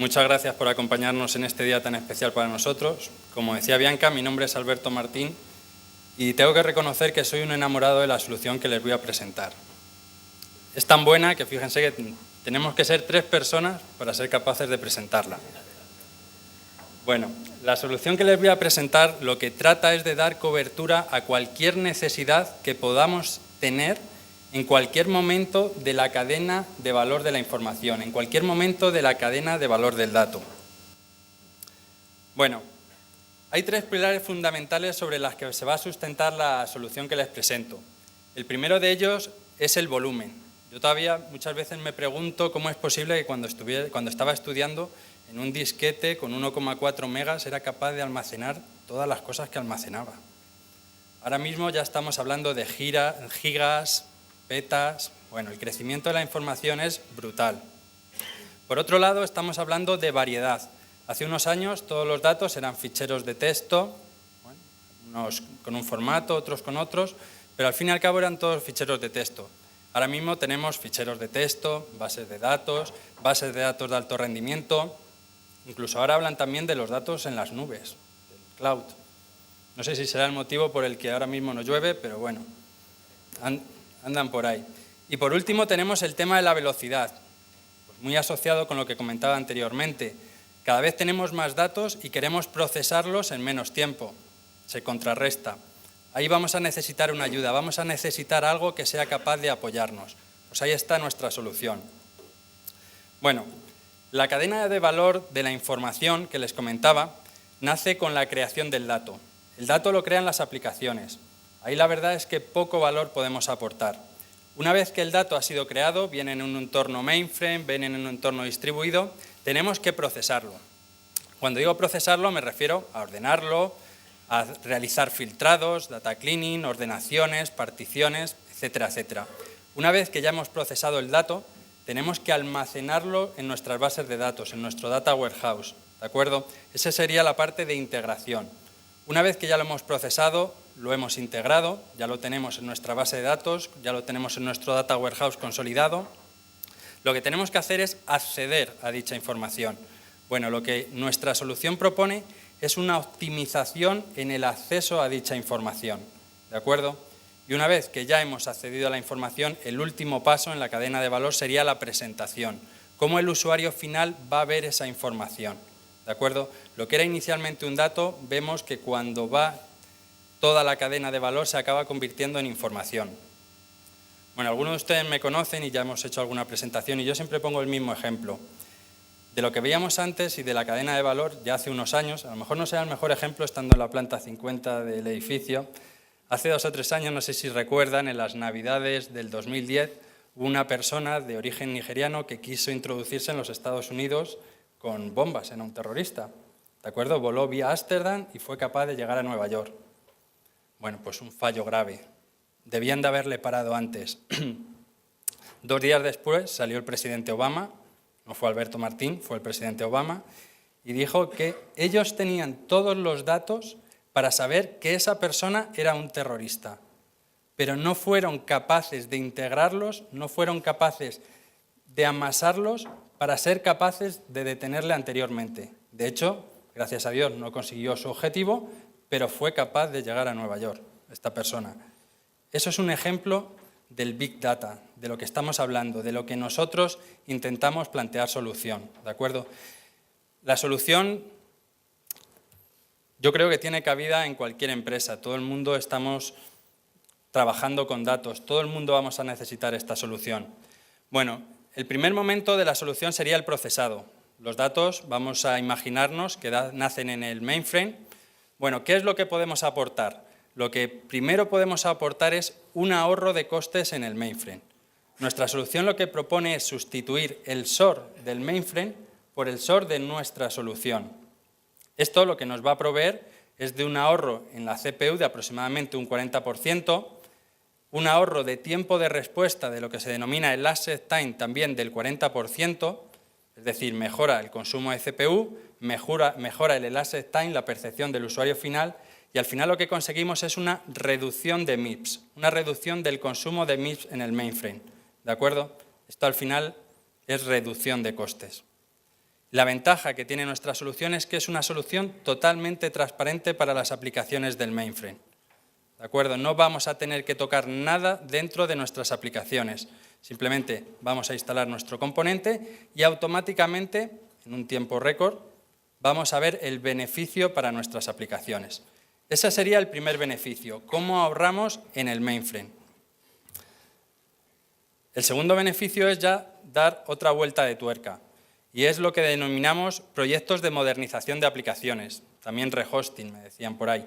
muchas gracias por acompañarnos en este día tan especial para nosotros. Como decía Bianca, mi nombre es Alberto Martín y tengo que reconocer que soy un enamorado de la solución que les voy a presentar. Es tan buena que fíjense que tenemos que ser 3 personas para ser capaces de presentarla. Bueno, la solución que les voy a presentar lo que trata es de dar cobertura a cualquier necesidad que podamos tener en cualquier momento de la cadena de valor de la información, en cualquier momento de la cadena de valor del dato. Bueno, hay 3 pilares fundamentales sobre los que se va a sustentar la solución que les presento. El primero de ellos es el volumen. Yo todavía muchas veces me pregunto cómo es posible que cuando estaba estudiando en un disquete con 1,4 megas era capaz de almacenar todas las cosas que almacenaba. Ahora mismo ya estamos hablando de gigas, petas. Bueno, el crecimiento de la información es brutal. Por otro lado, estamos hablando de variedad. Hace unos años todos los datos eran ficheros de texto, bueno, unos con un formato, otros con otros, pero al fin y al cabo eran todos ficheros de texto. Ahora mismo tenemos ficheros de texto, bases de datos de alto rendimiento, incluso ahora hablan también de los datos en las nubes, del cloud. No sé si será el motivo por el que ahora mismo no llueve, pero bueno, andan por ahí. Y por último tenemos el tema de la velocidad, pues muy asociado con lo que comentaba anteriormente. Cada vez tenemos más datos y queremos procesarlos en menos tiempo. Se contrarresta. Ahí vamos a necesitar una ayuda, vamos a necesitar algo que sea capaz de apoyarnos. Pues ahí está nuestra solución. Bueno, la cadena de valor de la información que les comentaba nace con la creación del dato. El dato lo crean las aplicaciones. Ahí la verdad es que poco valor podemos aportar. Una vez que el dato ha sido creado, viene en un entorno mainframe, viene en un entorno distribuido, tenemos que procesarlo. Cuando digo procesarlo me refiero a ordenarlo, a realizar filtrados, data cleaning, ordenaciones, particiones, etcétera, etcétera. Una vez que ya hemos procesado el dato, tenemos que almacenarlo en nuestras bases de datos, en nuestro data warehouse, ¿de acuerdo? Esa sería la parte de integración. Una vez que ya lo hemos procesado, lo hemos integrado, ya lo tenemos en nuestra base de datos, ya lo tenemos en nuestro data warehouse consolidado, lo que tenemos que hacer es acceder a dicha información. Bueno, lo que nuestra solución propone es una optimización en el acceso a dicha información, ¿de acuerdo? Y una vez que ya hemos accedido a la información, el último paso en la cadena de valor sería la presentación. Cómo el usuario final va a ver esa información, ¿de acuerdo? Lo que era inicialmente un dato, vemos que cuando va toda la cadena de valor se acaba convirtiendo en información. Bueno, algunos de ustedes me conocen y ya hemos hecho alguna presentación y yo siempre pongo el mismo ejemplo. De lo que veíamos antes y de la cadena de valor ya hace unos años, a lo mejor no sea el mejor ejemplo estando en la planta 50 del edificio. Hace 2 o 3 años, no sé si recuerdan, en las Navidades del 2010, hubo una persona de origen nigeriano que quiso introducirse en los Estados Unidos con bombas, era un terrorista, ¿de acuerdo? Voló vía Ámsterdam y fue capaz de llegar a Nueva York. Bueno, pues un fallo grave. Debían de haberle parado antes. 2 días después salió el presidente Obama, no fue Alberto Martín, fue el presidente Obama, y dijo que ellos tenían todos los datos para saber que esa persona era un terrorista, pero no fueron capaces de integrarlos, no fueron capaces de amasarlos para ser capaces de detenerle anteriormente. De hecho, gracias a Dios no consiguió su objetivo, pero fue capaz de llegar a Nueva York, esta persona. Eso es un ejemplo del Big Data, de lo que estamos hablando, de lo que nosotros intentamos plantear solución, ¿de acuerdo? La solución yo creo que tiene cabida en cualquier empresa, todo el mundo estamos trabajando con datos, todo el mundo vamos a necesitar esta solución. Bueno, el primer momento de la solución sería el procesado. Los datos, vamos a imaginarnos que nacen en el mainframe. Bueno, ¿qué es lo que podemos aportar? Lo que primero podemos aportar es un ahorro de costes en el mainframe. Nuestra solución lo que propone es sustituir el SOR del mainframe por el SOR de nuestra solución. Esto lo que nos va a proveer es de un ahorro en la CPU de aproximadamente un 40%, un ahorro de tiempo de respuesta de lo que se denomina el asset time también del 40%, es decir, mejora el consumo de CPU, mejora el asset time, la percepción del usuario final, y al final lo que conseguimos es una reducción de MIPS, una reducción del consumo de MIPS en el mainframe, ¿de acuerdo? Esto al final es reducción de costes. La ventaja que tiene nuestra solución es que es una solución totalmente transparente para las aplicaciones del mainframe. ¿De acuerdo? No vamos a tener que tocar nada dentro de nuestras aplicaciones. Simplemente vamos a instalar nuestro componente y automáticamente, en un tiempo récord, vamos a ver el beneficio para nuestras aplicaciones. Ese sería el primer beneficio, cómo ahorramos en el mainframe. El segundo beneficio es ya dar otra vuelta de tuerca y es lo que denominamos proyectos de modernización de aplicaciones, también rehosting, me decían por ahí.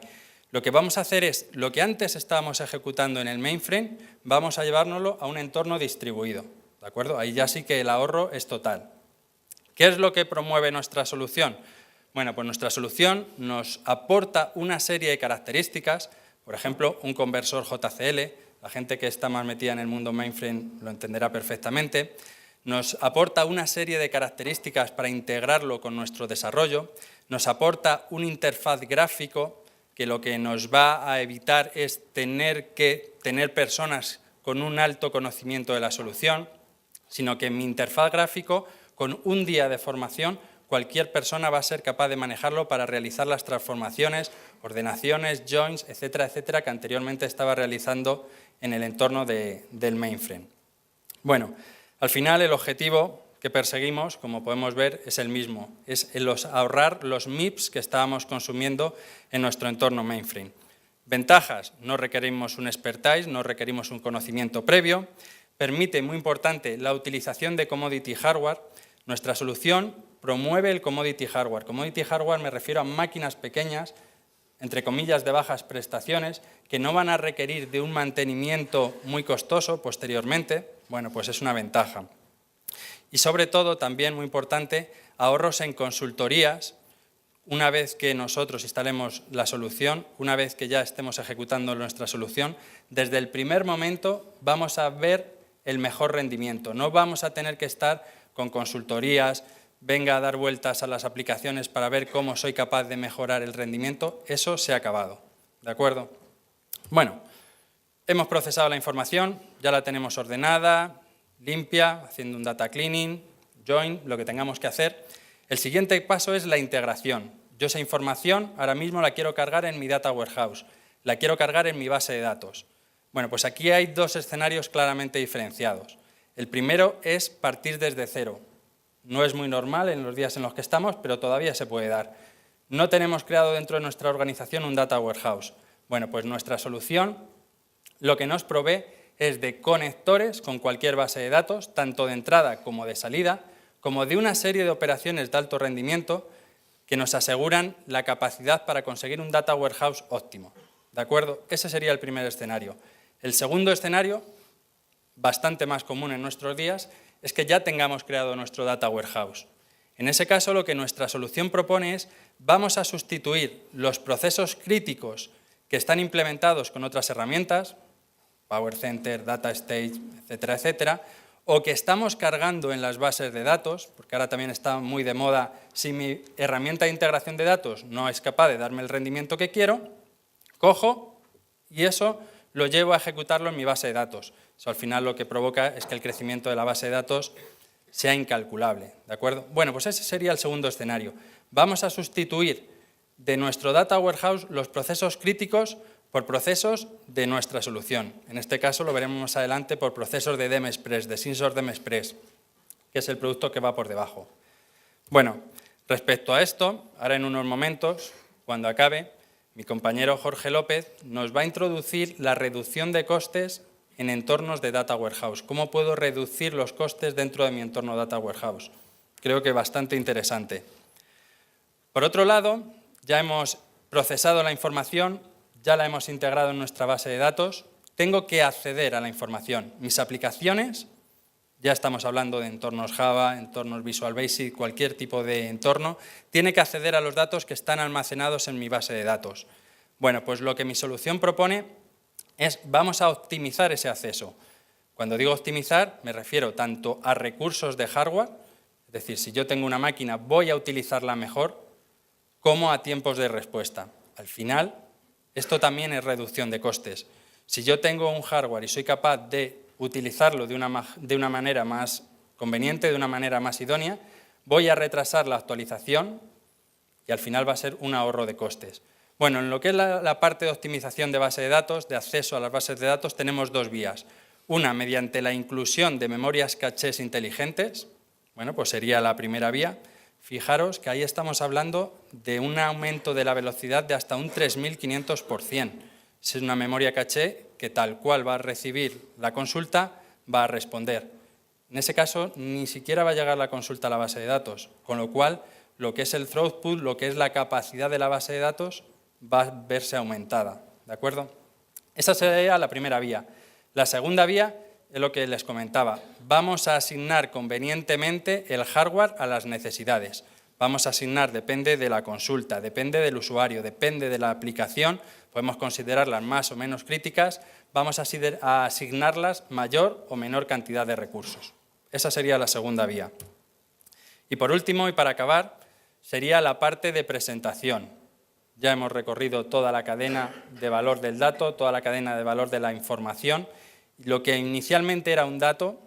Lo que vamos a hacer es, lo que antes estábamos ejecutando en el mainframe, vamos a llevárnoslo a un entorno distribuido, ¿de acuerdo? Ahí ya sí que el ahorro es total. ¿Qué es lo que promueve nuestra solución? Bueno, pues nuestra solución nos aporta una serie de características, por ejemplo, un conversor JCL, la gente que está más metida en el mundo mainframe lo entenderá perfectamente, nos aporta una serie de características para integrarlo con nuestro desarrollo, nos aporta un interfaz gráfico que lo que nos va a evitar es tener que tener personas con un alto conocimiento de la solución, sino que en mi interfaz gráfico, con un día de formación, cualquier persona va a ser capaz de manejarlo para realizar las transformaciones, ordenaciones, joins, etcétera, etcétera, que anteriormente estaba realizando en el entorno del mainframe. Bueno, al final el objetivo que perseguimos, como podemos ver, es el mismo, es ahorrar los MIPS que estábamos consumiendo en nuestro entorno mainframe. Ventajas, no requerimos un expertise, no requerimos un conocimiento previo, permite, muy importante, la utilización de commodity hardware. Nuestra solución promueve el commodity hardware. Commodity hardware me refiero a máquinas pequeñas, entre comillas, de bajas prestaciones, que no van a requerir de un mantenimiento muy costoso posteriormente. Bueno, pues es una ventaja. Y sobre todo, también muy importante, ahorros en consultorías. Una vez que nosotros instalemos la solución, una vez que ya estemos ejecutando nuestra solución, desde el primer momento vamos a ver el mejor rendimiento. No vamos a tener que estar con consultorías, venga a dar vueltas a las aplicaciones para ver cómo soy capaz de mejorar el rendimiento. Eso se ha acabado, ¿de acuerdo? Bueno, hemos procesado la información, ya la tenemos ordenada, limpia, haciendo un data cleaning, join, lo que tengamos que hacer. El siguiente paso es la integración. Yo esa información ahora mismo la quiero cargar en mi data warehouse, la quiero cargar en mi base de datos. Bueno, pues aquí hay dos escenarios claramente diferenciados. El primero es partir desde cero. No es muy normal en los días en los que estamos, pero todavía se puede dar. No tenemos creado dentro de nuestra organización un data warehouse. Bueno, pues nuestra solución lo que nos provee es de conectores con cualquier base de datos, tanto de entrada como de salida, como de una serie de operaciones de alto rendimiento que nos aseguran la capacidad para conseguir un data warehouse óptimo. ¿De acuerdo? Ese sería el primer escenario. El segundo escenario, bastante más común en nuestros días, es que ya tengamos creado nuestro data warehouse. En ese caso, lo que nuestra solución propone es, vamos a sustituir los procesos críticos que están implementados con otras herramientas, Power Center, Data Stage, etcétera, etcétera, o que estamos cargando en las bases de datos, porque ahora también está muy de moda, si mi herramienta de integración de datos no es capaz de darme el rendimiento que quiero, cojo y eso lo llevo a ejecutarlo en mi base de datos. Eso al final lo que provoca es que el crecimiento de la base de datos sea incalculable, ¿de acuerdo? Bueno, pues ese sería el segundo escenario. Vamos a sustituir de nuestro data warehouse los procesos críticos por procesos de nuestra solución. En este caso lo veremos más adelante por procesos de DemExpress, de Sensor DemExpress, que es el producto que va por debajo. Bueno, respecto a esto, ahora en unos momentos, cuando acabe, mi compañero Jorge López nos va a introducir la reducción de costes en entornos de Data Warehouse. ¿Cómo puedo reducir los costes dentro de mi entorno Data Warehouse? Creo que bastante interesante. Por otro lado, ya hemos procesado la información, ya la hemos integrado en nuestra base de datos, tengo que acceder a la información. Mis aplicaciones, ya estamos hablando de entornos Java, entornos Visual Basic, cualquier tipo de entorno, tiene que acceder a los datos que están almacenados en mi base de datos. Bueno, pues lo que mi solución propone es, vamos a optimizar ese acceso. Cuando digo optimizar, me refiero tanto a recursos de hardware, es decir, si yo tengo una máquina voy a utilizarla mejor, como a tiempos de respuesta. Al final, esto también es reducción de costes. Si yo tengo un hardware y soy capaz de utilizarlo de una manera más conveniente, de una manera más idónea, voy a retrasar la actualización y al final va a ser un ahorro de costes. Bueno, en lo que es la parte de optimización de base de datos, de acceso a las bases de datos, tenemos dos vías. Una, mediante la inclusión de memorias cachés inteligentes, bueno, pues sería la primera vía. Fijaros que ahí estamos hablando de un aumento de la velocidad de hasta un 3.500%. Es una memoria caché que tal cual va a recibir la consulta, va a responder. En ese caso, ni siquiera va a llegar la consulta a la base de datos, con lo cual, lo que es el throughput, lo que es la capacidad de la base de datos, va a verse aumentada, ¿de acuerdo? Esa sería la primera vía. La segunda vía es lo que les comentaba. Vamos a asignar convenientemente el hardware a las necesidades. Vamos a asignar, depende de la consulta, depende del usuario, depende de la aplicación, podemos considerarlas más o menos críticas, vamos a asignarlas mayor o menor cantidad de recursos. Esa sería la segunda vía. Y por último, y para acabar, sería la parte de presentación. Ya hemos recorrido toda la cadena de valor del dato, toda la cadena de valor de la información. Lo que inicialmente era un dato,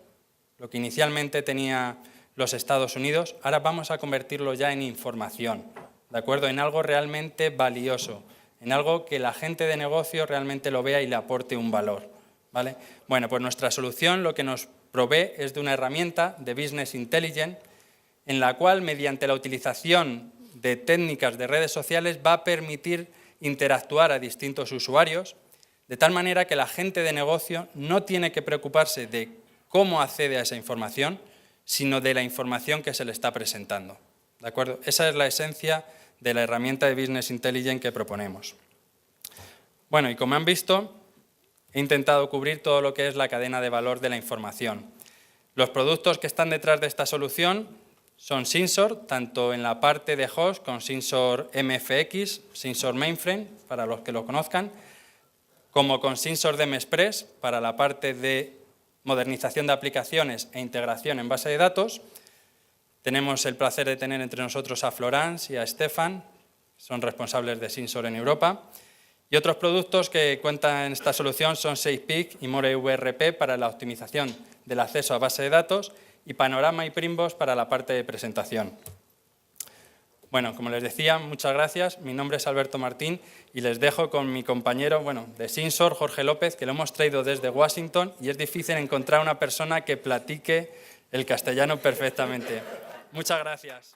lo que inicialmente tenía los Estados Unidos, ahora vamos a convertirlo ya en información, ¿de acuerdo? En algo realmente valioso, en algo que la gente de negocio realmente lo vea y le aporte un valor, ¿vale? Bueno, pues nuestra solución lo que nos provee es de una herramienta de Business Intelligence en la cual, mediante la utilización de técnicas de redes sociales, va a permitir interactuar a distintos usuarios, de tal manera que la gente de negocio no tiene que preocuparse de cómo accede a esa información, sino de la información que se le está presentando, ¿de acuerdo? Esa es la esencia de la herramienta de Business Intelligence que proponemos. Bueno, y como han visto, he intentado cubrir todo lo que es la cadena de valor de la información. Los productos que están detrás de esta solución son Synsor, tanto en la parte de host con Synsor MFX, Synsor Mainframe, para los que lo conozcan, como con Synsor DM Express, para la parte de modernización de aplicaciones e integración en base de datos. Tenemos el placer de tener entre nosotros a Florence y a Stefan, son responsables de Synsor en Europa. Y otros productos que cuentan en esta solución son SafePeak y MoreVRP para la optimización del acceso a base de datos y Panorama y Primbox para la parte de presentación. Bueno, como les decía, muchas gracias. Mi nombre es Alberto Martín y les dejo con mi compañero de Synsor, Jorge López, que lo hemos traído desde Washington y es difícil encontrar una persona que platique el castellano perfectamente. Muchas gracias.